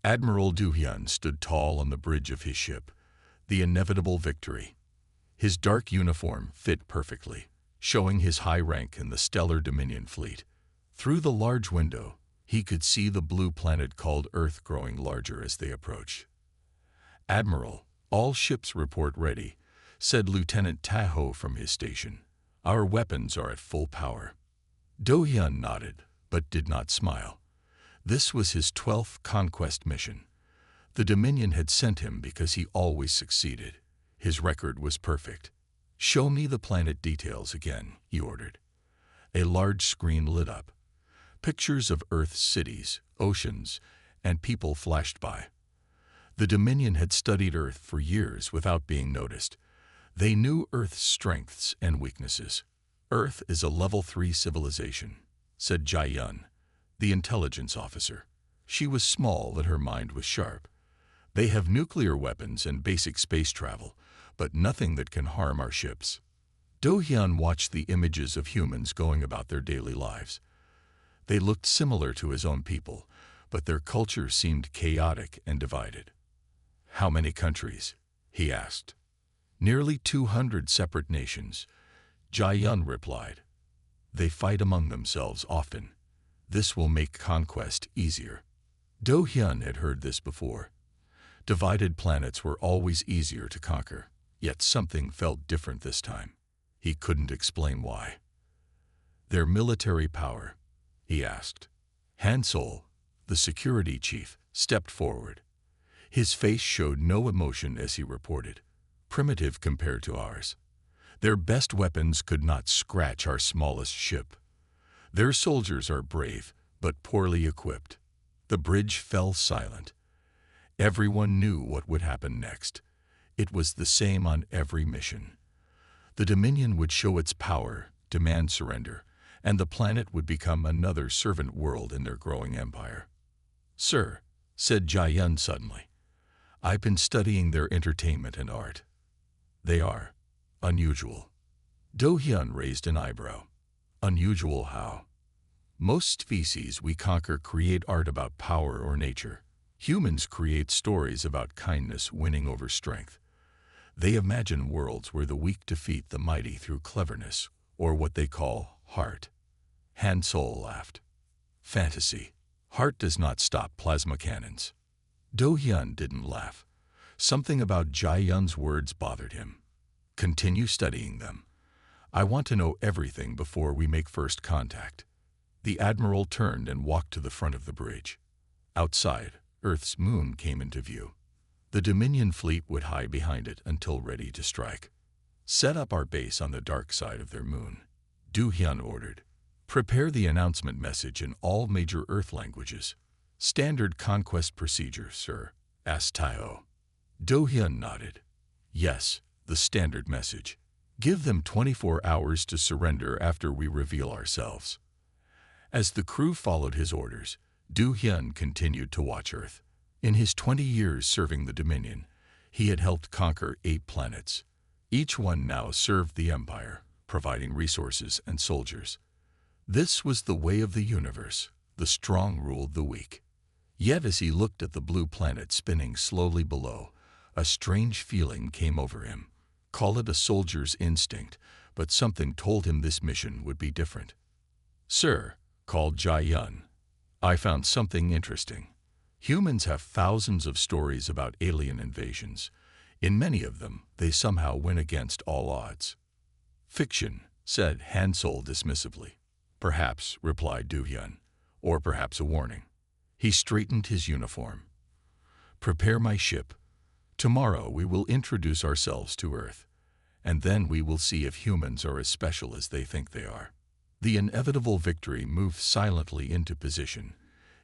Admiral Du-hyun stood tall on the bridge of his ship, the inevitable victory. His dark uniform fit perfectly, showing his high rank in the stellar Dominion fleet. Through the large window, he could see the blue planet called Earth growing larger as they approached. "Admiral, all ships report ready," said Lieutenant Taho from his station. "Our weapons are at full power." Do-hyun nodded, but did not smile. This was his 12th Conquest mission. The Dominion had sent him because he always succeeded. His record was perfect. "Show me the planet details again," he ordered. A large screen lit up. Pictures of Earth's cities, oceans, and people flashed by. The Dominion had studied Earth for years without being noticed. They knew Earth's strengths and weaknesses. "Earth is a level 3 civilization," said Jae-yun, the intelligence officer. She was small, but her mind was sharp. "They have nuclear weapons and basic space travel, but nothing that can harm our ships." Do-hyun watched the images of humans going about their daily lives. They looked similar to his own people, but their culture seemed chaotic and divided. "How many countries?" he asked. "Nearly 200 separate nations," Jae-yun replied. "They fight among themselves often. This will make conquest easier." Do-hyun had heard this before. Divided planets were always easier to conquer, yet something felt different this time. He couldn't explain why. "Their military power?" he asked. Han-sol, the security chief, stepped forward. His face showed no emotion as he reported. "Primitive compared to ours. Their best weapons could not scratch our smallest ship. Their soldiers are brave, but poorly equipped." The bridge fell silent. Everyone knew what would happen next. It was the same on every mission. The Dominion would show its power, demand surrender, and the planet would become another servant world in their growing empire. "Sir," said Jae-yun suddenly, "I've been studying their entertainment and art. They are unusual." Do-hyun raised an eyebrow. "Unusual how?" "Most species we conquer create art about power or nature. Humans create stories about kindness winning over strength. They imagine worlds where the weak defeat the mighty through cleverness, or what they call heart." Han-sol laughed. "Fantasy. Heart does not stop plasma cannons." Do-hyun didn't laugh. Something about Jae-yun's words bothered him. "Continue studying them. I want to know everything before we make first contact." The admiral turned and walked to the front of the bridge. Outside, Earth's moon came into view. The Dominion fleet would hide behind it until ready to strike. "Set up our base on the dark side of their moon," Do-hyun ordered. "Prepare the announcement message in all major Earth languages." "Standard conquest procedure, sir?" asked Taho. Do-hyun nodded. "Yes, the standard message. Give them 24 hours to surrender after we reveal ourselves." As the crew followed his orders, Do-hyun continued to watch Earth. In his 20 years serving the Dominion, he had helped conquer 8 planets. Each one now served the Empire, providing resources and soldiers. This was the way of the universe. The strong ruled the weak. Yet as he looked at the blue planet spinning slowly below, a strange feeling came over him. Call it a soldier's instinct, but something told him this mission would be different. "Sir," called Jae-yun, "I found something interesting. Humans have thousands of stories about alien invasions. In many of them, they somehow win against all odds." "Fiction," said Han-sol dismissively. "Perhaps," replied Do-hyun, "or perhaps a warning." He straightened his uniform. "Prepare my ship. Tomorrow we will introduce ourselves to Earth, and then we will see if humans are as special as they think they are." The inevitable victory moved silently into position,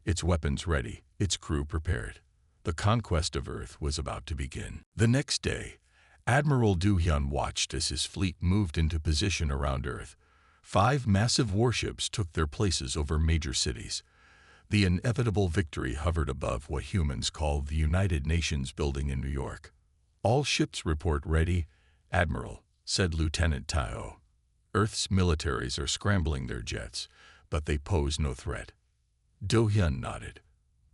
its weapons ready, its crew prepared. The conquest of Earth was about to begin. The next day, Admiral Du-hyun watched as his fleet moved into position around Earth. 5 massive warships took their places over major cities. The inevitable victory hovered above what humans call the United Nations building in New York. "All ships report ready, Admiral," said Lieutenant Taho. "Earth's militaries are scrambling their jets, but they pose no threat." Do-hyun nodded.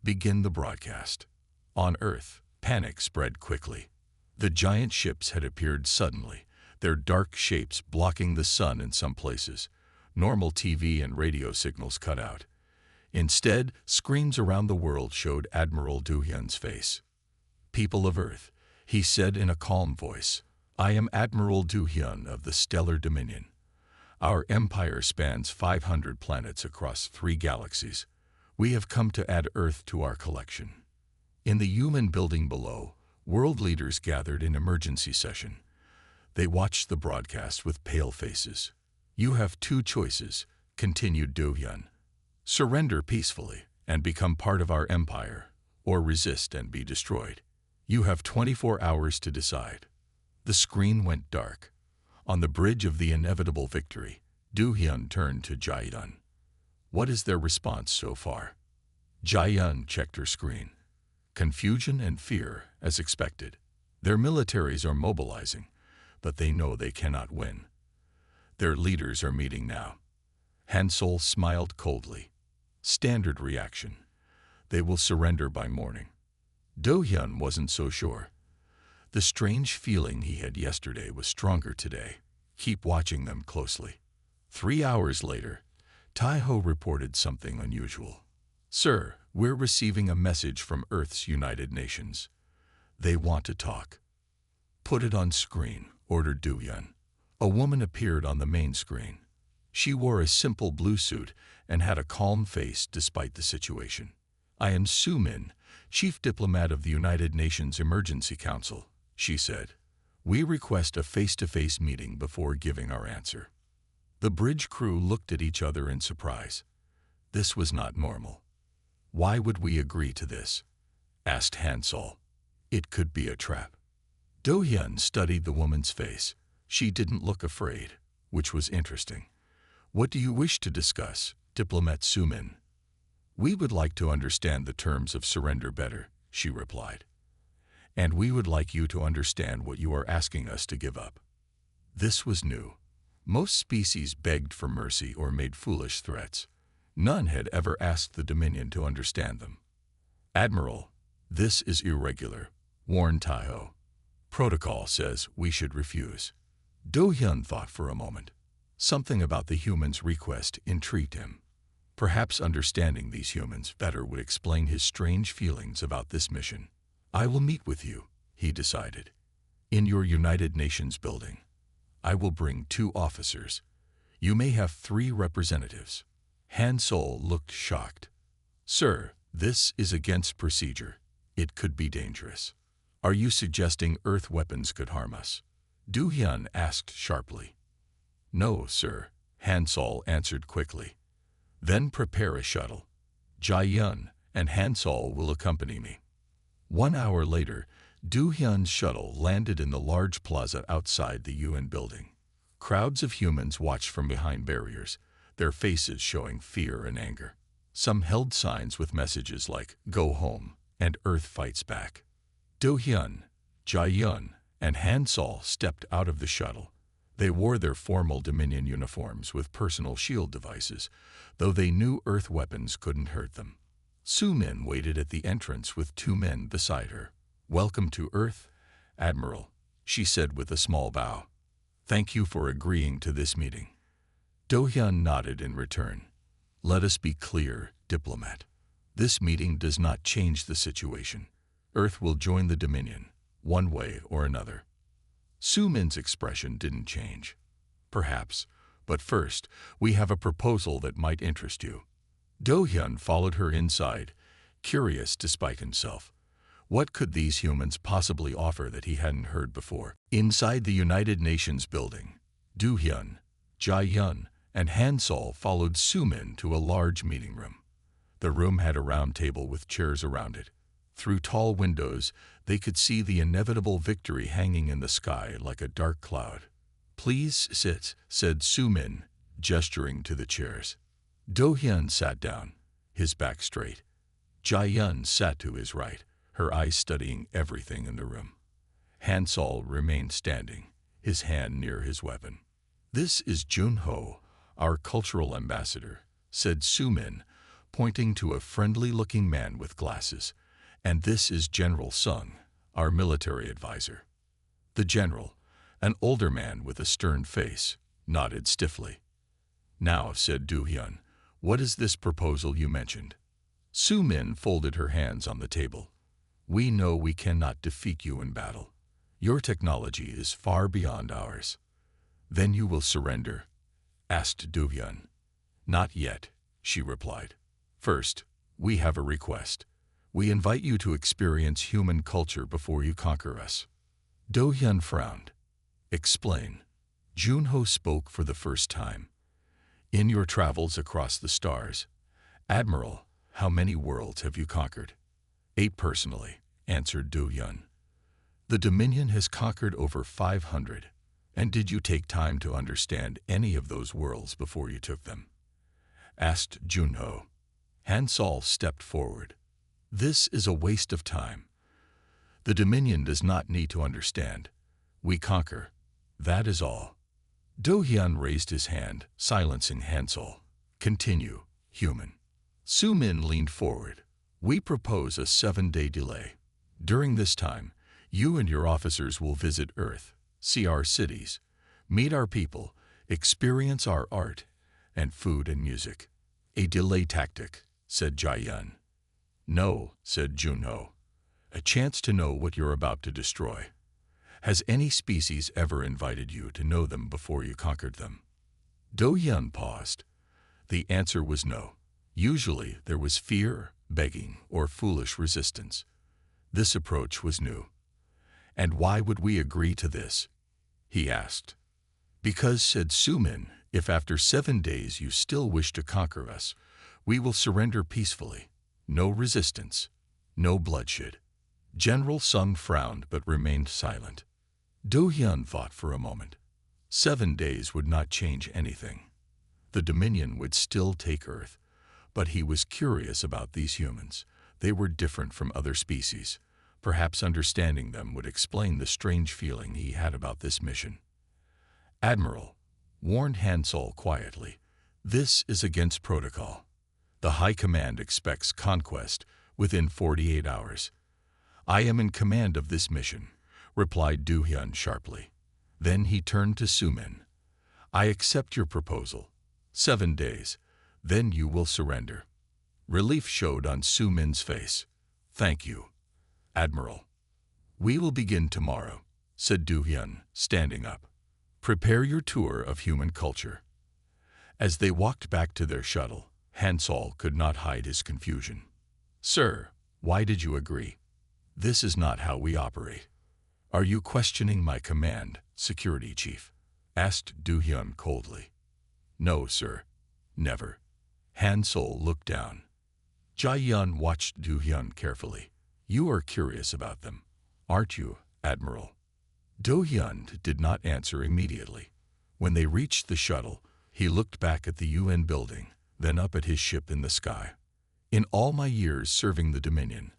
"Begin the broadcast." On Earth, panic spread quickly. The giant ships had appeared suddenly, their dark shapes blocking the sun in some places. Normal TV and radio signals cut out. Instead, screens around the world showed Admiral Du Hyun's face. "People of Earth," he said in a calm voice, "I am Admiral Du Hyun of the Stellar Dominion. Our empire spans 500 planets across 3 galaxies. We have come to add Earth to our collection." In the human building below, world leaders gathered in emergency session. They watched the broadcast with pale faces. "You have 2 choices," continued Do Hyun. "Surrender peacefully and become part of our empire, or resist and be destroyed. You have 24 hours to decide." The screen went dark. On the bridge of the inevitable victory, Do Hyun turned to Jae-yun. "What is their response so far?" Jae-yun checked her screen. "Confusion and fear, as expected. Their militaries are mobilizing, but they know they cannot win. Their leaders are meeting now." Han Sol smiled coldly. "Standard reaction. They will surrender by morning." Do Hyun wasn't so sure. The strange feeling he had yesterday was stronger today. Keep watching them closely. 3 hours later, Taiho reported something unusual. "Sir, we're receiving a message from Earth's United Nations. They want to talk." "Put it on screen," ordered Do Hyun. A woman appeared on the main screen. She wore a simple blue suit and had a calm face despite the situation. "I am Su Min, Chief Diplomat of the United Nations Emergency Council," she said. "We request a face-to-face meeting before giving our answer." The bridge crew looked at each other in surprise. This was not normal. "Why would we agree to this?" asked Han Sol. "It could be a trap." Do Hyun studied the woman's face. She didn't look afraid, which was interesting. "What do you wish to discuss, Diplomat Su Min?" "We would like to understand the terms of surrender better," she replied. "And we would like you to understand what you are asking us to give up." This was new. Most species begged for mercy or made foolish threats. None had ever asked the Dominion to understand them. "Admiral, this is irregular," warned Taiho. "Protocol says we should refuse." Do Hyun thought for a moment. Something about the humans' request intrigued him. Perhaps understanding these humans better would explain his strange feelings about this mission. "I will meet with you," he decided, "in your United Nations building. I will bring 2 officers. You may have 3 representatives." Han Sol looked shocked. "Sir, this is against procedure. It could be dangerous." "Are you suggesting Earth weapons could harm us?" Do Hyun asked sharply. "No, sir," Han Sol answered quickly. "Then prepare a shuttle. Jae-yun and Han Sol will accompany me." 1 hour later, Do Hyun's shuttle landed in the large plaza outside the UN building. Crowds of humans watched from behind barriers, their faces showing fear and anger. Some held signs with messages like "Go home" and "Earth fights back." Do Hyun, Jae-yun, and Han Sol stepped out of the shuttle. They wore their formal Dominion uniforms with personal shield devices, though they knew Earth weapons couldn't hurt them. Su Min waited at the entrance with 2 men beside her. "Welcome to Earth, Admiral," she said with a small bow. "Thank you for agreeing to this meeting." Do Hyun nodded in return. "Let us be clear, Diplomat. This meeting does not change the situation. Earth will join the Dominion, one way or another." Su Min's expression didn't change. "Perhaps, but first, we have a proposal that might interest you." Do Hyun followed her inside, curious despite himself. What could these humans possibly offer that he hadn't heard before? Inside the United Nations building, Do Hyun, Jae-yun, and Han Sol followed Su Min to a large meeting room. The room had a round table with chairs around it. Through tall windows, they could see the inevitable victory hanging in the sky like a dark cloud. "Please sit," said Su Min, gesturing to the chairs. Do Hyun sat down, his back straight. Jae-yun sat to his right, her eyes studying everything in the room. Han Sol remained standing, his hand near his weapon. "This is Jun-ho, our cultural ambassador," said Su Min, pointing to a friendly-looking man with glasses, And this is General Sung, our military advisor. The general, an older man with a stern face, nodded stiffly. Now, said Du Hyun, what is this proposal you mentioned? Su Min folded her hands on the table. We know we cannot defeat you in battle. Your technology is far beyond ours. Then you will surrender? Asked Du Hyun. Not yet, she replied. First, we have a request. We invite you to experience human culture before you conquer us. Do Hyun frowned. Explain. Junho spoke for the first time. In your travels across the stars, Admiral, how many worlds have you conquered? 8 personally, answered Do Hyun. The Dominion has conquered over 500. And did you take time to understand any of those worlds before you took them? Asked Junho. Han Sol stepped forward. This is a waste of time. The Dominion does not need to understand. We conquer. That is all. Do Hyun raised his hand, silencing Han Sol. Continue, human. Su Min leaned forward. We propose a 7-day delay. During this time, you and your officers will visit Earth, see our cities, meet our people, experience our art, and food and music. A delay tactic, said Jae-yun. No, said Junho. A chance to know what you're about to destroy. Has any species ever invited you to know them before you conquered them? Do-hyun paused. The answer was no. Usually there was fear, begging, or foolish resistance. This approach was new. And why would we agree to this? He asked. Because, said Su Min, if after 7 days you still wish to conquer us, we will surrender peacefully. No resistance, no bloodshed. General Sung frowned but remained silent. Do Hyun thought for a moment. 7 days would not change anything. The Dominion would still take Earth, but he was curious about these humans. They were different from other species. Perhaps understanding them would explain the strange feeling he had about this mission. Admiral, warned Han Sol quietly, this is against protocol. The High Command expects Conquest within 48 hours. I am in command of this mission, replied Do Hyun sharply. Then he turned to Su Min. I accept your proposal. 7 days, then you will surrender. Relief showed on Su Min's face. Thank you, Admiral. We will begin tomorrow, said Do Hyun, standing up. Prepare your tour of human culture. As they walked back to their shuttle, Han Sol could not hide his confusion. Sir, why did you agree? This is not how we operate. Are you questioning my command, security chief? Asked Do Hyun coldly. No, sir. Never. Han Sol looked down. Jae-yun watched Do Hyun carefully. You are curious about them, aren't you, Admiral? Do Hyun did not answer immediately. When they reached the shuttle, he looked back at the UN building, then up at his ship in the sky. In all my years serving the Dominion,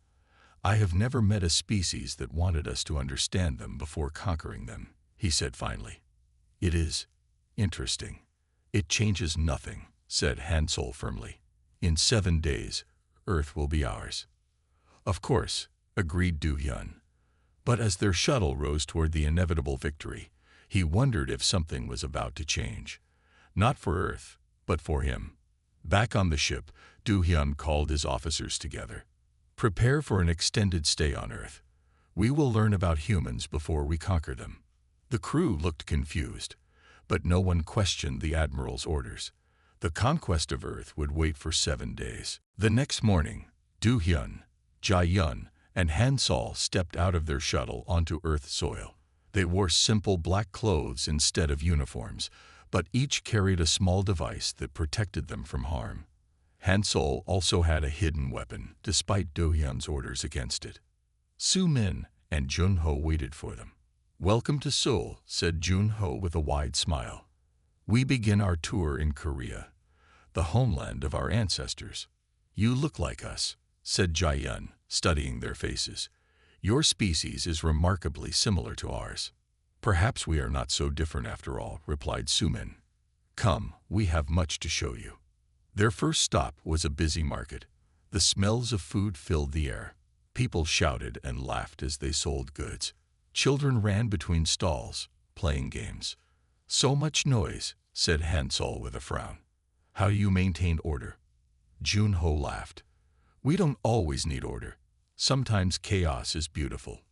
I have never met a species that wanted us to understand them before conquering them, he said finally. It is interesting. It changes nothing, said Han Sol firmly. In 7 days, Earth will be ours. Of course, agreed Do Hyun. But as their shuttle rose toward the inevitable victory, he wondered if something was about to change. Not for Earth, but for him. Back on the ship, Do Hyun called his officers together. Prepare for an extended stay on Earth. We will learn about humans before we conquer them. The crew looked confused, but no one questioned the Admiral's orders. The conquest of Earth would wait for 7 days. The next morning, Do Hyun, Jae-yun, and Han Sol stepped out of their shuttle onto Earth soil. They wore simple black clothes instead of uniforms, but each carried a small device that protected them from harm. Han Sol also had a hidden weapon, despite Do Hyun's orders against it. Su Min and Junho waited for them. Welcome to Seoul, said Junho with a wide smile. We begin our tour in Korea, the homeland of our ancestors. You look like us, said Jae-yun, studying their faces. Your species is remarkably similar to ours. Perhaps we are not so different after all, replied Su Min. Come, we have much to show you. Their first stop was a busy market. The smells of food filled the air. People shouted and laughed as they sold goods. Children ran between stalls, playing games. "So much noise," said Hansol with a frown. "How you maintain order?" Junho laughed. "We don't always need order. Sometimes chaos is beautiful."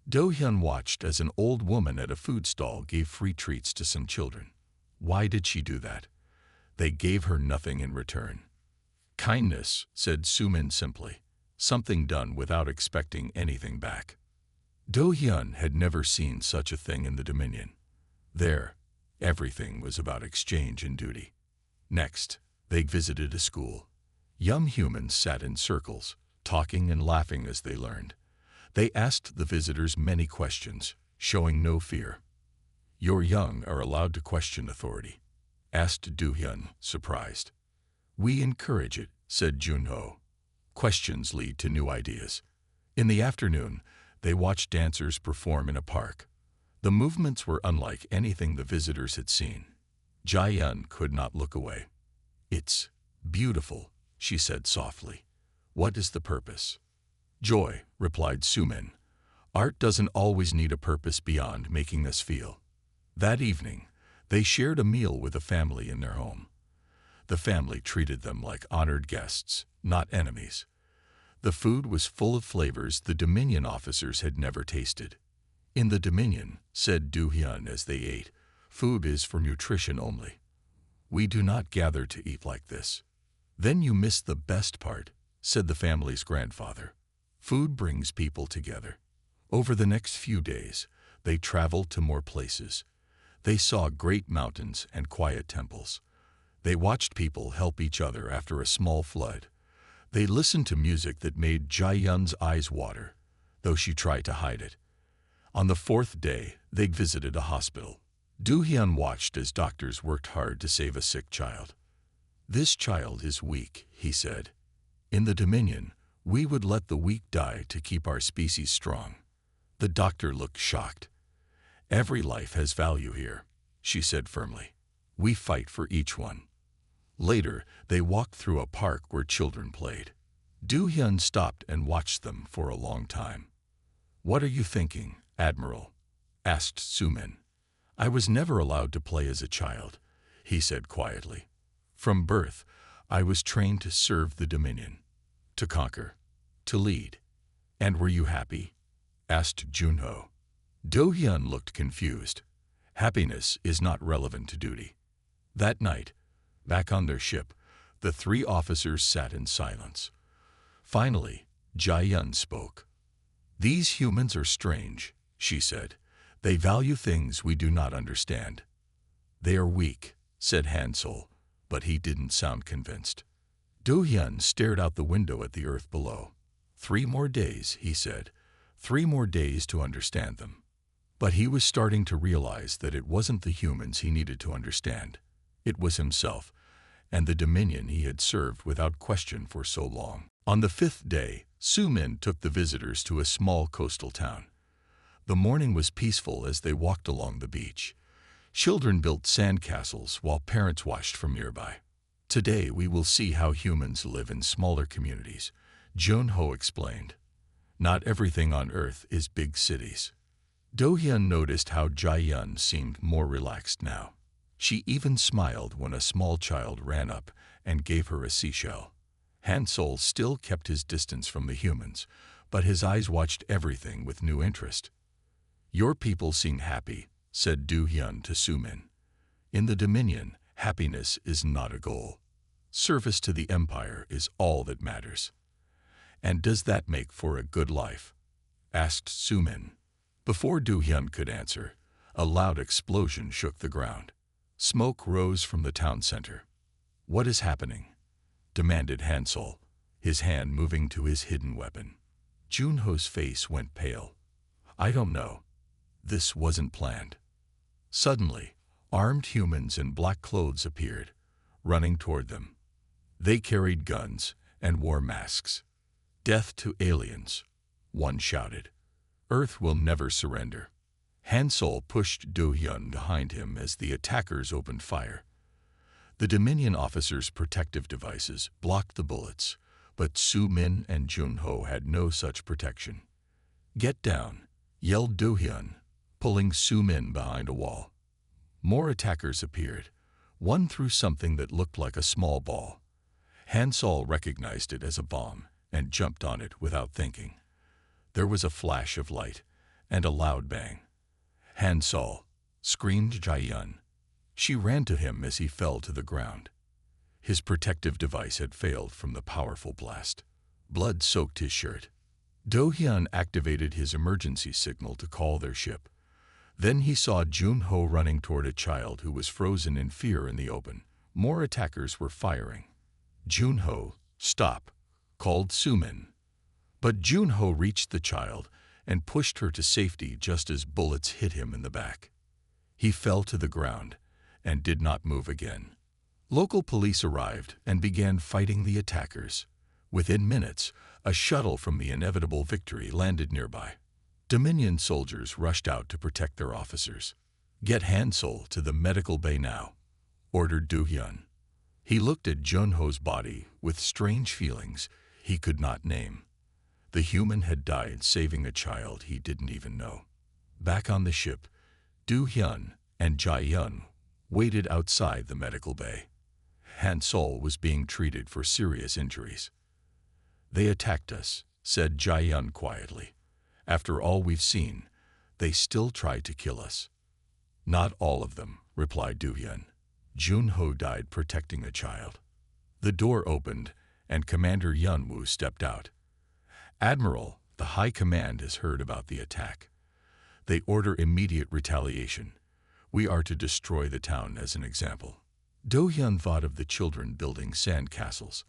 Do-hyun watched as an old woman at a food stall gave free treats to some children. Why did she do that? They gave her nothing in return. "Kindness," said Sumin simply. "Something done without expecting anything back." Do-hyun had never seen such a thing in the Dominion. There, everything was about exchange and duty. Next, they visited a school. Young humans sat in circles, talking and laughing as they learned. They asked the visitors many questions, showing no fear. "Your young are allowed to question authority?" asked Do-hyun, surprised. "We encourage it," said Junho. "Questions lead to new ideas." In the afternoon, they watched dancers perform in a park. The movements were unlike anything the visitors had seen. Jae-yun could not look away. "It's beautiful," she said softly. "What is the purpose?" "Joy," replied Sumin. "Art doesn't always need a purpose beyond making us feel." That evening, they shared a meal with a family in their home. The family treated them like honored guests, not enemies. The food was full of flavors the Dominion officers had never tasted. "In the Dominion," said Do-hyun as they ate, "food is for nutrition only. We do not gather to eat like this." "Then you missed the best part," said the family's grandfather. "Food brings people together." Over the next few days, they traveled to more places. They saw great mountains and quiet temples. They watched people help each other after a small flood. They listened to music that made Jae-yun's eyes water, though she tried to hide it. On the fourth day, they visited a hospital. Do-hyun watched as doctors worked hard to save a sick child. "This child is weak," he said. "In the Dominion, we would let the weak die to keep our species strong." The doctor looked shocked. "Every life has value here," she said firmly. "We fight for each one." Later, they walked through a park where children played. Do-hyun stopped and watched them for a long time. "What are you thinking, Admiral?" asked Sumin. "I was never allowed to play as a child," he said quietly. "From birth, I was trained to serve the Dominion, to conquer, to lead." "And were you happy?" asked Junho. Do-hyun looked confused. "Happiness is not relevant to duty." That night, back on their ship, the three officers sat in silence. Finally, Jae-yun spoke. "These humans are strange," she said. "They value things we do not understand." "They are weak," said Hansol, but he didn't sound convinced. Do-hyun stared out the window at the earth below. "3 more days," he said. 3 more days to understand them." But he was starting to realize that it wasn't the humans he needed to understand. It was himself, and the Dominion he had served without question for so long. On the 5th day, Sumin took the visitors to a small coastal town. The morning was peaceful as they walked along the beach. Children built sandcastles while parents watched from nearby. "Today we will see how humans live in smaller communities," Junho explained. "Not everything on Earth is big cities." Do-hyun noticed how Jae-yun seemed more relaxed now. She even smiled when a small child ran up and gave her a seashell. Hansol still kept his distance from the humans, but his eyes watched everything with new interest. "Your people seem happy," said Do-hyun to Sumin. "In the Dominion, happiness is not a goal. Service to the Empire is all that matters." "And does that make for a good life?" asked Sumin. Before Do-hyun could answer, a loud explosion shook the ground. Smoke rose from the town center. "What is happening?" demanded Hansol, his hand moving to his hidden weapon. Junho's face went pale. "I don't know. This wasn't planned." Suddenly, armed humans in black clothes appeared, running toward them. They carried guns and wore masks. "Death to aliens," one shouted. "Earth will never surrender." Hansol pushed Do-hyun behind him as the attackers opened fire. The Dominion officers' protective devices blocked the bullets, But Su Min and Jun Ho had no such protection. "Get down," yelled Do Hyun, pulling Su Min behind a wall. More attackers appeared. One threw something that looked like a small ball. Han Sol recognized it as a bomb and jumped on it without thinking. There was a flash of light and a loud bang. "Han Sol!" screamed Jae-yun. She ran to him as he fell to the ground. His protective device had failed from the powerful blast. Blood soaked his shirt. Do Hyun activated his emergency signal to call their ship. Then he saw Jun Ho running toward a child who was frozen in fear in the open. More attackers were firing. "Jun Ho, stop," called Su Min. But Jun Ho reached the child and pushed her to safety just as bullets hit him in the back. He fell to the ground and did not move again. Local police arrived and began fighting the attackers. Within minutes, a shuttle from the Inevitable Victory landed nearby. Dominion soldiers rushed out to protect their officers. "Get Han Sol to the medical bay now," ordered Do Hyun. He looked at Jun Ho's body with strange feelings he could not name. The human had died saving a child he didn't even know. Back on the ship, Do Hyun and Jae-yun waited outside the medical bay. Han Sol was being treated for serious injuries. "They attacked us," said Jae-yun quietly. "After all we've seen, they still tried to kill us." "Not all of them," replied Do Hyun. "Jun Ho died protecting a child." The door opened, and Commander Yun-woo stepped out. "Admiral, the High Command has heard about the attack. They order immediate retaliation. We are to destroy the town as an example." Do Hyun thought of the children building sand castles,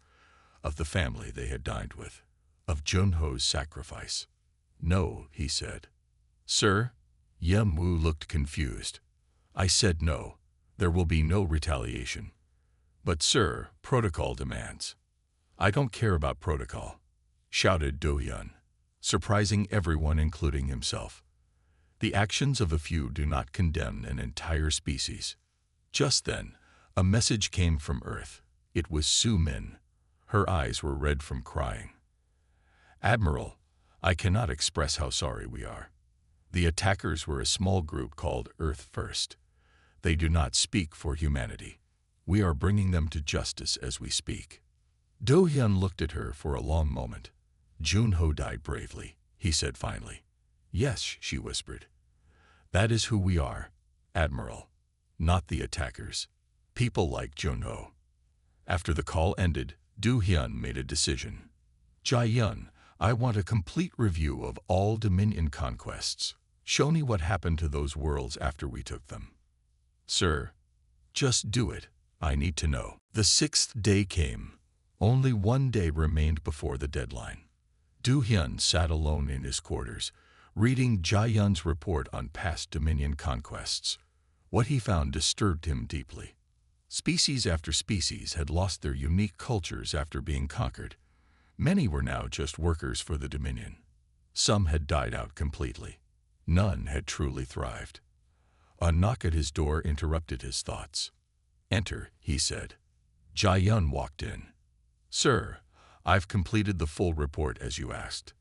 of the family they had dined with, of Jun Ho's sacrifice. "No," he said. "Sir?" Yun-woo looked confused. "I said no. There will be no retaliation." "But sir, protocol demands." "I don't care about protocol," shouted Do Hyun, surprising everyone including himself. "The actions of a few do not condemn an entire species." Just then, a message came from Earth. It was Su Min. Her eyes were red from crying. "Admiral, I cannot express how sorry we are. The attackers were a small group called Earth First. They do not speak for humanity. We are bringing them to justice as we speak." Do Hyun looked at her for a long moment. "Jun Ho died bravely," he said finally. "Yes," she whispered. "That is who we are, Admiral. Not the attackers. People like Jun Ho." After the call ended, Do Hyun made a decision. "Jae-yun, I want a complete review of all Dominion conquests. Show me what happened to those worlds after we took them." "Sir, just do it. I need to know." The 6th day came. Only 1 day remained before the deadline. Do Hyun sat alone in his quarters, reading Jae-yun's report on past Dominion conquests. What he found disturbed him deeply. Species after species had lost their unique cultures after being conquered. Many were now just workers for the Dominion. Some had died out completely. None had truly thrived. A knock at his door interrupted his thoughts. "Enter," he said. Jae-yun walked in. "Sir, I've completed the full report as you asked."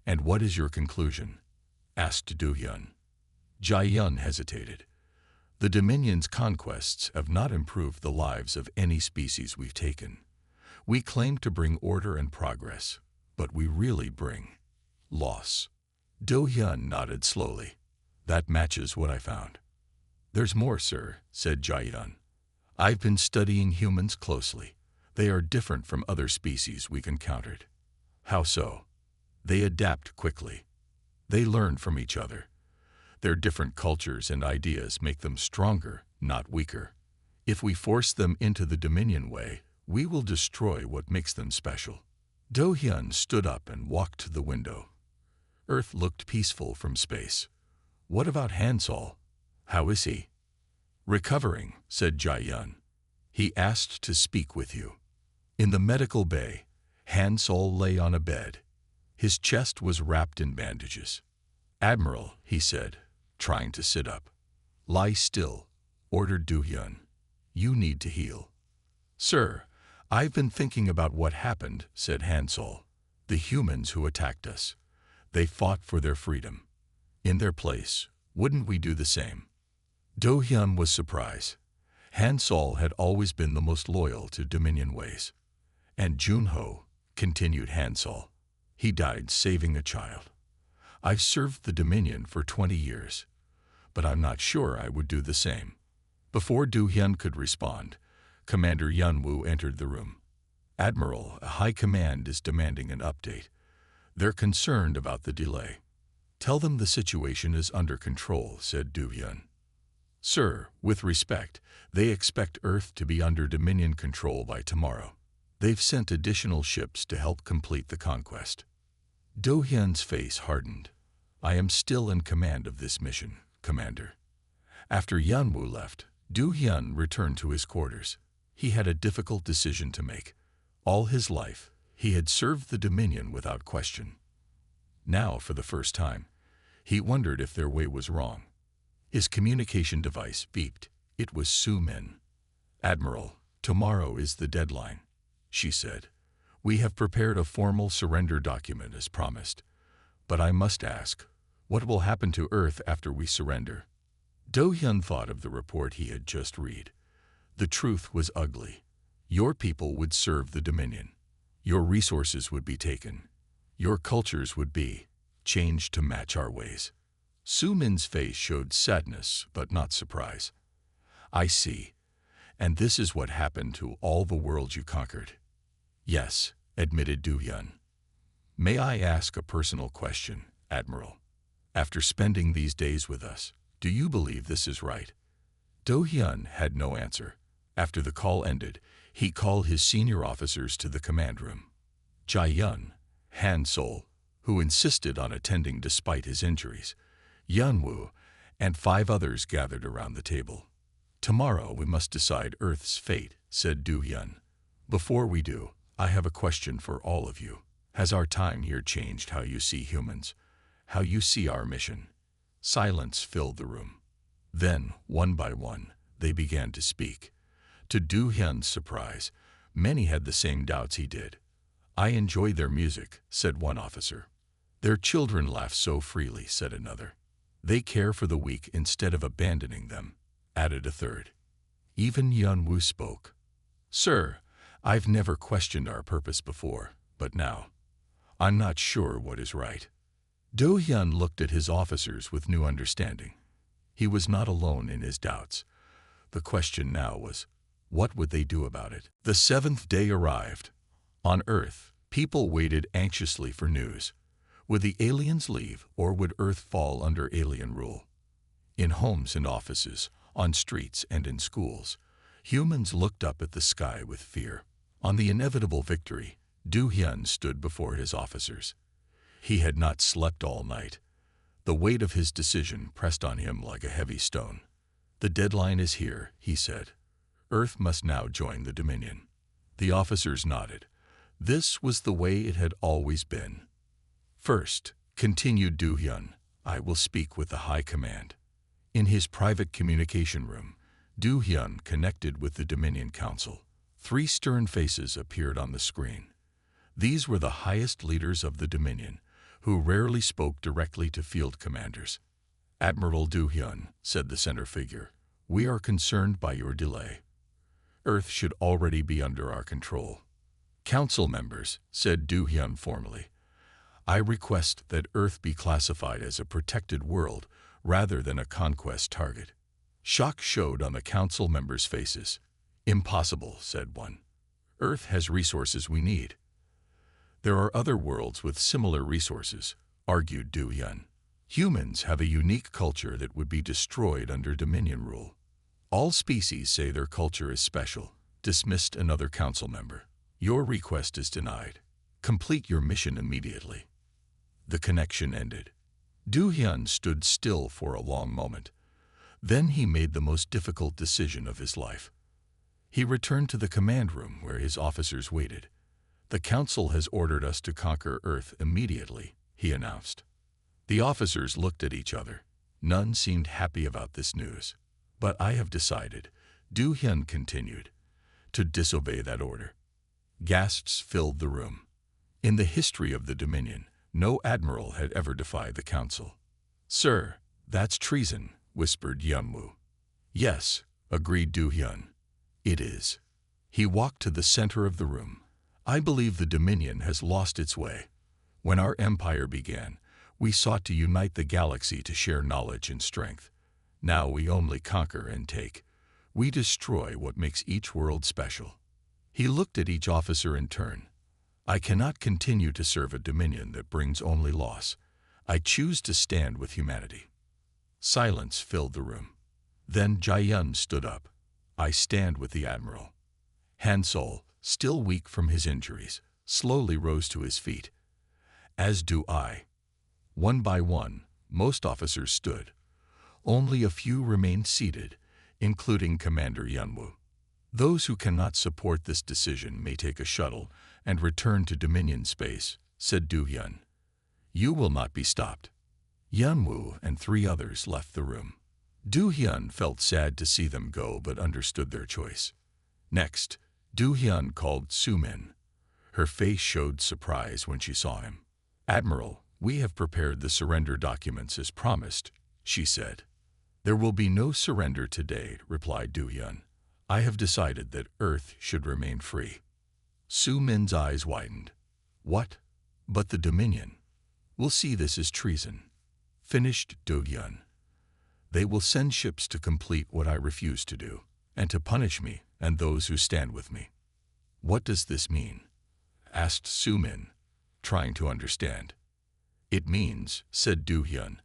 "And what is your conclusion?" asked Do Hyun. Jae-yun hesitated. "The Dominion's conquests have not improved the lives of any species we've taken. We claim to bring order and progress, but we really bring loss." Do Hyun nodded slowly. "That matches what I found." "There's more, sir," said Jae-yun. "I've been studying humans closely. They are different from other species we've encountered." "How so?" "They adapt quickly. They learn from each other. Their different cultures and ideas make them stronger, not weaker. If we force them into the Dominion way, we will destroy what makes them special." Do Hyun stood up and walked to the window. Earth looked peaceful from space. "What about Han Sol? How is he?" "Recovering," said Jae-yun. "He asked to speak with you." In the medical bay, Han Sol lay on a bed. His chest was wrapped in bandages. "Admiral," he said, trying to sit up. "Lie still," ordered Do Hyun. "You need to heal." "Sir, "I've been thinking about what happened," said Hansol. "The humans who attacked us. They fought for their freedom. In their place, wouldn't we do the same?" Do-hyun was surprised. Hansol had always been the most loyal to Dominion ways. "And Junho," continued Hansol, "he died saving a child. I've served the Dominion for 20 years, but I'm not sure I would do the same." Before Do-hyun could respond, Commander Yun-woo entered the room. "Admiral, High Command is demanding an update. They're concerned about the delay." "Tell them the situation is under control," said Do-hyun. "Sir, with respect, they expect Earth to be under Dominion control by tomorrow. They've sent additional ships to help complete the conquest." Do-hyun's face hardened. "I am still in command of this mission, Commander." After Yun-woo left, Do-hyun returned to his quarters. He had a difficult decision to make. All his life, he had served the Dominion without question. Now, for the first time, he wondered if their way was wrong. His communication device beeped. It was Su-min. "Admiral, tomorrow is the deadline," she said. "We have prepared a formal surrender document as promised. But I must ask, what will happen to Earth after we surrender?" Do-hyun thought of the report he had just read. The truth was ugly. Your people would serve the Dominion. Your resources would be taken. Your cultures would be changed to match our ways. Su-min's face showed sadness, but not surprise. "I see. And this is what happened to all the worlds you conquered." "Yes," admitted Do-hyun. "May I ask a personal question, Admiral? After spending these days with us, do you believe this is right?" Do-hyun had no answer. After the call ended, he called his senior officers to the command room. Jae-yun, Han-sol, who insisted on attending despite his injuries, Yun-woo, and 5 others gathered around the table. "Tomorrow we must decide Earth's fate," said Do-hyun. "Before we do, I have a question for all of you. Has our time here changed how you see humans, how you see our mission?" Silence filled the room. Then, one by one, they began to speak. To Do-hyun's surprise, many had the same doubts he did. "I enjoy their music," said one officer. "Their children laugh so freely," said another. "They care for the weak instead of abandoning them," added a third. Even Yun-woo spoke. "Sir, I've never questioned our purpose before, but now, I'm not sure what is right." Do-hyun looked at his officers with new understanding. He was not alone in his doubts. The question now was, what would they do about it? The 7th day arrived. On Earth, people waited anxiously for news. Would the aliens leave, or would Earth fall under alien rule? In homes and offices, on streets and in schools, humans looked up at the sky with fear. On the inevitable victory, Do-hyun stood before his officers. He had not slept all night. The weight of his decision pressed on him like a heavy stone. "The deadline is here," he said. "Earth must now join the Dominion." The officers nodded. This was the way it had always been. "First," continued Do-hyun, "I will speak with the High Command." In his private communication room, Do-hyun connected with the Dominion Council. 3 stern faces appeared on the screen. These were the highest leaders of the Dominion, who rarely spoke directly to field commanders. "Admiral Do-hyun," said the center figure, "we are concerned by your delay. Earth should already be under our control." "Council members," said Do-hyun formally, "I request that Earth be classified as a protected world rather than a conquest target." Shock showed on the council members' faces. "Impossible," said one. "Earth has resources we need." "There are other worlds with similar resources," argued Do-hyun. "Humans have a unique culture that would be destroyed under Dominion rule." "All species say their culture is special," dismissed another council member. "Your request is denied. Complete your mission immediately." The connection ended. Do-hyun stood still for a long moment. Then he made the most difficult decision of his life. He returned to the command room where his officers waited. "The Council has ordered us to conquer Earth immediately," he announced. The officers looked at each other. None seemed happy about this news. "But I have decided," Do-hyun continued, "to disobey that order. Gasps filled the room. In the history of the Dominion, no admiral had ever defied the council. "Sir, that's treason," whispered Yunwu. "Yes," agreed Du Hyun. "It is." He walked to the center of the room. "I believe the Dominion has lost its way. When our empire began, we sought to unite the galaxy to share knowledge and strength. Now we only conquer and take. We destroy what makes each world special." He looked at each officer in turn. "I cannot continue to serve a Dominion that brings only loss. I choose to stand with humanity." Silence filled the room. Then Jae-yun stood up. "I stand with the Admiral." Han-sol, still weak from his injuries, slowly rose to his feet. "As do I." One by one, most officers stood. Only a few remained seated, including Commander Yunwu. "Those who cannot support this decision may take a shuttle and return to Dominion space," said Du Hyun. "You will not be stopped." Yunwu and 3 others left the room. Du Hyun felt sad to see them go but understood their choice. Next, Du Hyun called Su-min. Her face showed surprise when she saw him. "Admiral, we have prepared the surrender documents as promised," she said. "There will be no surrender today," replied Du Hyun. "I have decided that Earth should remain free." Su-min's eyes widened. "What? But the Dominion? We'll see this as treason," finished Du Hyun. "They will send ships to complete what I refuse to do, and to punish me and those who stand with me." "What does this mean?" asked Su-min, trying to understand. "It means," said Du Hyun,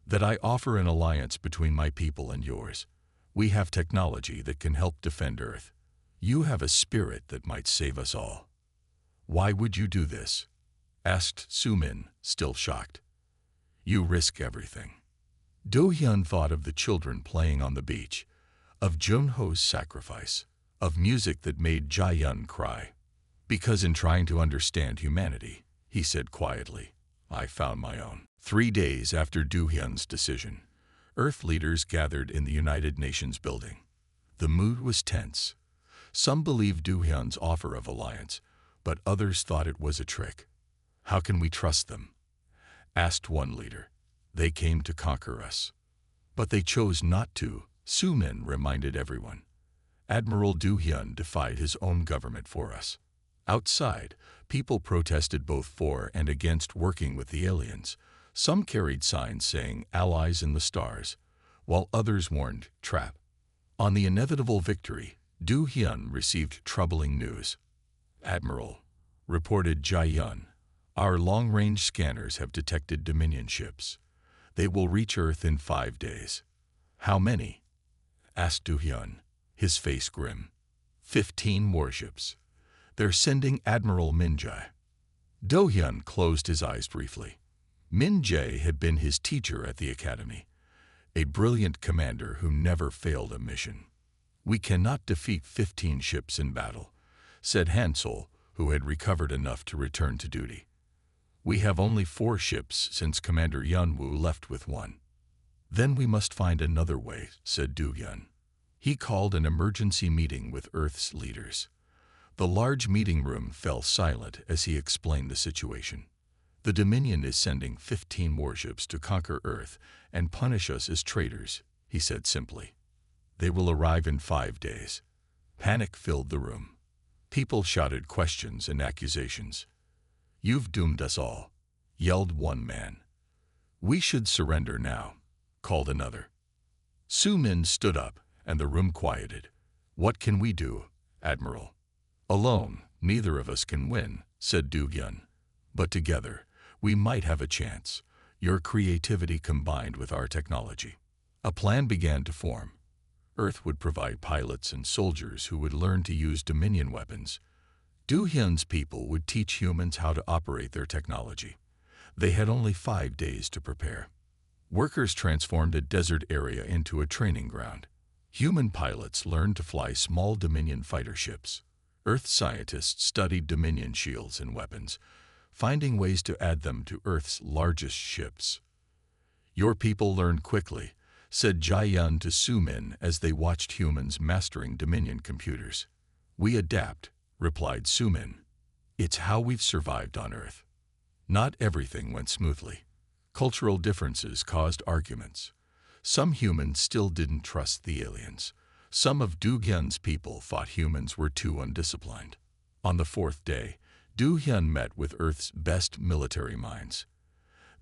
"that I offer an alliance between my people and yours. We have technology that can help defend Earth. You have a spirit that might save us all." "Why would you do this?" asked Su-min, still shocked. "You risk everything." Do Hyun thought of the children playing on the beach, of Jun-ho's sacrifice, of music that made Jae-yun cry. "Because in trying to understand humanity," he said quietly, "I found my own." 3 days after Do Hyun's decision, Earth leaders gathered in the United Nations building. The mood was tense. Some believed Do Hyun's offer of alliance, but others thought it was a trick. "How can we trust them?" asked one leader. "They came to conquer us." "But they chose not to," Su-min reminded everyone. "Admiral Do Hyun defied his own government for us." Outside, people protested both for and against working with the aliens. Some carried signs saying "Allies in the Stars," while others warned "Trap." On the inevitable victory, Do Hyun received troubling news. "Admiral," reported Jae-yun, "our long-range scanners have detected Dominion ships. They will reach Earth in 5 days." "How many?" asked Do Hyun, his face grim. 15 warships. They're sending Admiral Min-jae." Do Hyun closed his eyes briefly. Min-jae had been his teacher at the academy, a brilliant commander who never failed a mission. "We cannot defeat 15 ships in battle," said Han-sol, who had recovered enough to return to duty. "We have only 4 ships since Commander Yunwu left with 1. "Then we must find another way," said Do Hyun. He called an emergency meeting with Earth's leaders. The large meeting room fell silent as he explained the situation. "The Dominion is sending 15 warships to conquer Earth and punish us as traitors," he said simply. "They will arrive in 5 days." Panic filled the room. People shouted questions and accusations. "You've doomed us all," yelled one man. "We should surrender now," called another. Su-min stood up, and the room quieted. "What can we do, Admiral?" "Alone, neither of us can win," said Do Hyun. "But together, we might have a chance, your creativity combined with our technology." A plan began to form. Earth would provide pilots and soldiers who would learn to use Dominion weapons. Do Hyun's people would teach humans how to operate their technology. They had only 5 days to prepare. Workers transformed a desert area into a training ground. Human pilots learned to fly small Dominion fighter ships. Earth scientists studied Dominion shields and weapons, finding ways to add them to Earth's largest ships. "Your people learned quickly," said Jae-yun to Su-min as they watched humans mastering Dominion computers. "We adapt," replied Sumin. It's how we've survived on Earth. Not everything went smoothly. Cultural differences caused arguments. Some humans still didn't trust the aliens. Some of Du Hyun's people thought humans were too undisciplined. On the fourth day, Du Hyun met with Earth's best military minds.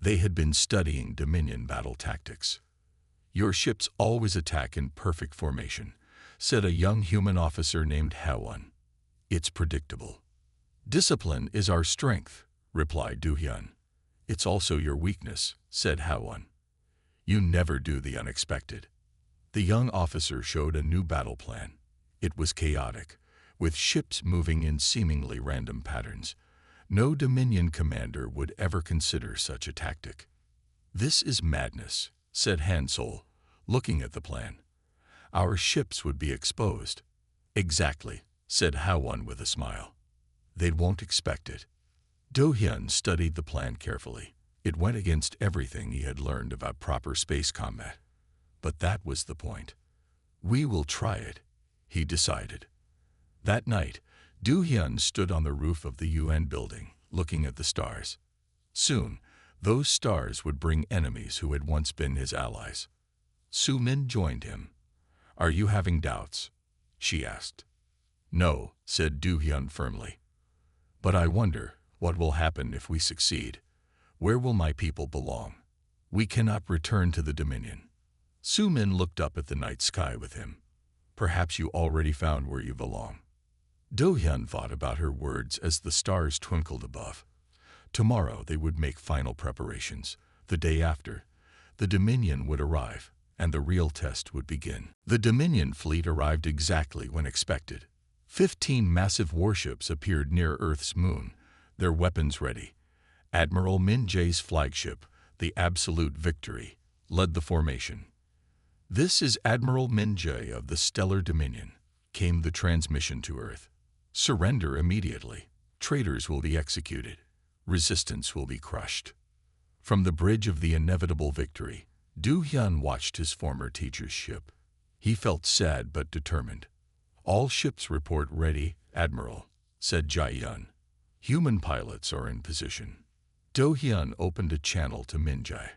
They had been studying Dominion battle tactics. "Your ships always attack in perfect formation," said a young human officer named Hwan. "It's predictable." "Discipline is our strength," replied Du Hyun. "It's also your weakness," said Hwan. "You never do the unexpected." The young officer showed a new battle plan. It was chaotic, with ships moving in seemingly random patterns. No Dominion commander would ever consider such a tactic. "This is madness," said Han Sol, looking at the plan. "Our ships would be exposed." "Exactly," said Hwan with a smile. "They won't expect it." Do Hyun studied the plan carefully. It went against everything he had learned about proper space combat. But that was the point. "We will try it," he decided. That night, Do Hyun stood on the roof of the UN building, looking at the stars. Soon, those stars would bring enemies who had once been his allies. Sumin joined him. "Are you having doubts?" she asked. "No," said Do Hyun firmly. "But I wonder what will happen if we succeed. Where will my people belong? We cannot return to the Dominion." Sumin looked up at the night sky with him. "Perhaps you already found where you belong." Do Hyun thought about her words as the stars twinkled above. Tomorrow they would make final preparations. The day after, the Dominion would arrive, and the real test would begin. The Dominion fleet arrived exactly when expected. 15 massive warships appeared near Earth's moon, their weapons ready. Admiral Min Jae's flagship, the Absolute Victory, led the formation. "This is Admiral Min Jae of the Stellar Dominion," came the transmission to Earth. "Surrender immediately. Traitors will be executed. Resistance will be crushed." From the bridge of the inevitable victory, Do Hyun watched his former teacher's ship. He felt sad but determined. "All ships report ready, Admiral," said Jae-yun. "Human pilots are in position." Do Hyun opened a channel to Min Jae.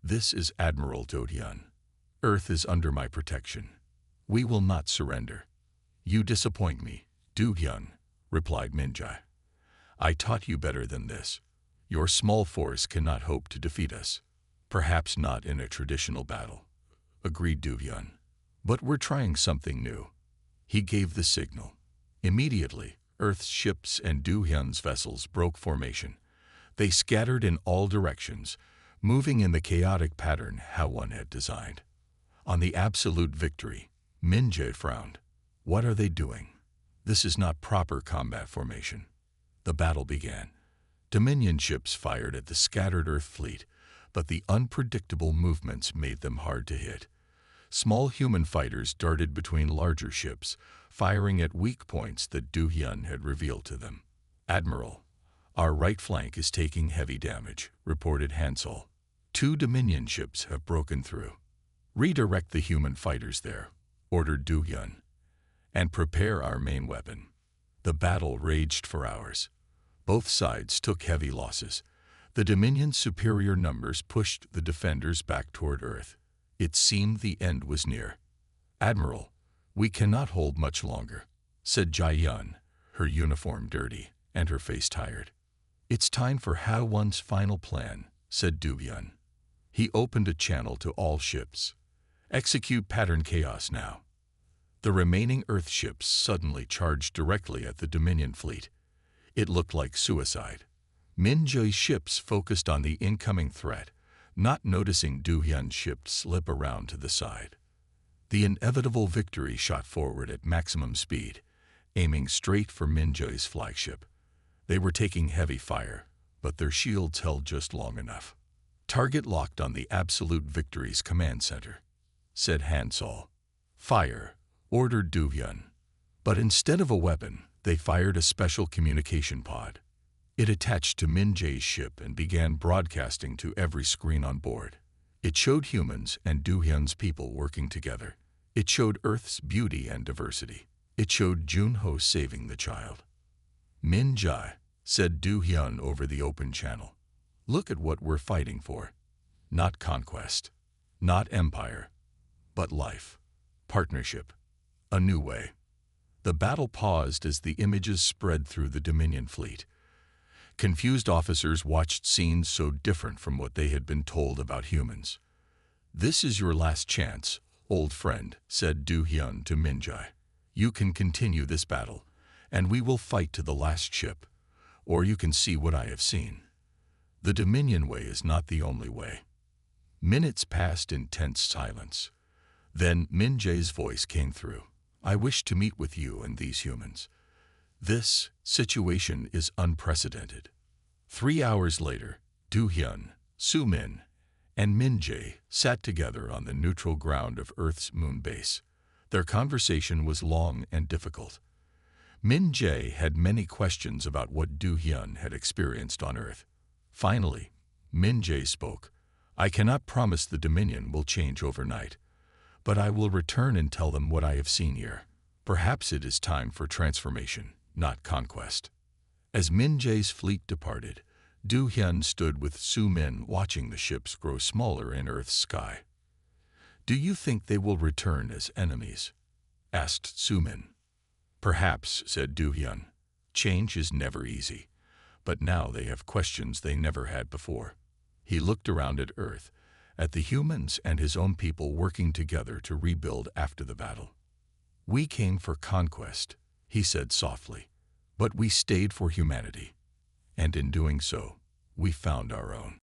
"This is Admiral Do Hyun. Earth is under my protection. We will not surrender." "You disappoint me, Do Hyun," replied Min Jae. "I taught you better than this. Your small force cannot hope to defeat us." "Perhaps not in a traditional battle," agreed Do Hyun. "But we're trying something new." He gave the signal. Immediately, Earth's ships and Do Hyun's vessels broke formation. They scattered in all directions, moving in the chaotic pattern Hwan had designed. On the Absolute Victory, Min Jae frowned. "What are they doing? This is not proper combat formation." The battle began. Dominion ships fired at the scattered Earth fleet, but the unpredictable movements made them hard to hit. Small human fighters darted between larger ships, firing at weak points that Do Hyun had revealed to them. "Admiral, our right flank is taking heavy damage," reported Han Sol. "2 Dominion ships have broken through." "Redirect the human fighters there," ordered Do Hyun, "and prepare our main weapon." The battle raged for hours. Both sides took heavy losses. The Dominion's superior numbers pushed the defenders back toward Earth. It seemed the end was near. "Admiral, we cannot hold much longer," said Jae-yun, her uniform dirty and her face tired. "It's time for Hwan's final plan," said Do Hyun. He opened a channel to all ships. "Execute pattern chaos now." The remaining Earth ships suddenly charged directly at the Dominion fleet. It looked like suicide. Min Jae's ships focused on the incoming threat, not noticing Do Hyun's ship slip around to the side. The inevitable Victory shot forward at maximum speed, aiming straight for Min Jae's flagship. They were taking heavy fire, but their shields held just long enough. "Target locked on the Absolute Victory's command center," said Han Sol. "Fire," ordered Do Hyun. But instead of a weapon, they fired a special communication pod. It attached to Min Jae's ship and began broadcasting to every screen on board. It showed humans and Do Hyun's people working together. It showed Earth's beauty and diversity. It showed Junho saving the child. Min Jae, said Du Hyun over the open channel. Look at what we're fighting for. Not conquest, not empire, but life, partnership, a new way. The battle paused as the images spread through the Dominion fleet. Confused officers watched scenes so different from what they had been told about humans. This is your last chance, old friend, said Du Hyun to Min Jae. You can continue this battle, and we will fight to the last ship, or you can see what I have seen. The Dominion way is not the only way. Minutes passed in tense silence. Then Min Jae's voice came through. I wish to meet with you and these humans. This situation is unprecedented. 3 hours later, Du Hyun, Soo Min, and Min Jae sat together on the neutral ground of Earth's moon base. Their conversation was long and difficult. Min Jae had many questions about what Du Hyun had experienced on Earth. Finally, Min Jae spoke. I cannot promise the Dominion will change overnight, but I will return and tell them what I have seen here. Perhaps it is time for transformation, not conquest. As Min Jae's fleet departed, Du Hyun stood with Soo Min watching the ships grow smaller in Earth's sky. Do you think they will return as enemies? Asked Soo Min. Perhaps, said Du Hyun. Change is never easy, but now they have questions they never had before. He looked around at Earth, at the humans and his own people working together to rebuild after the battle. We came for conquest, he said softly, but we stayed for humanity. And in doing so, we found our own.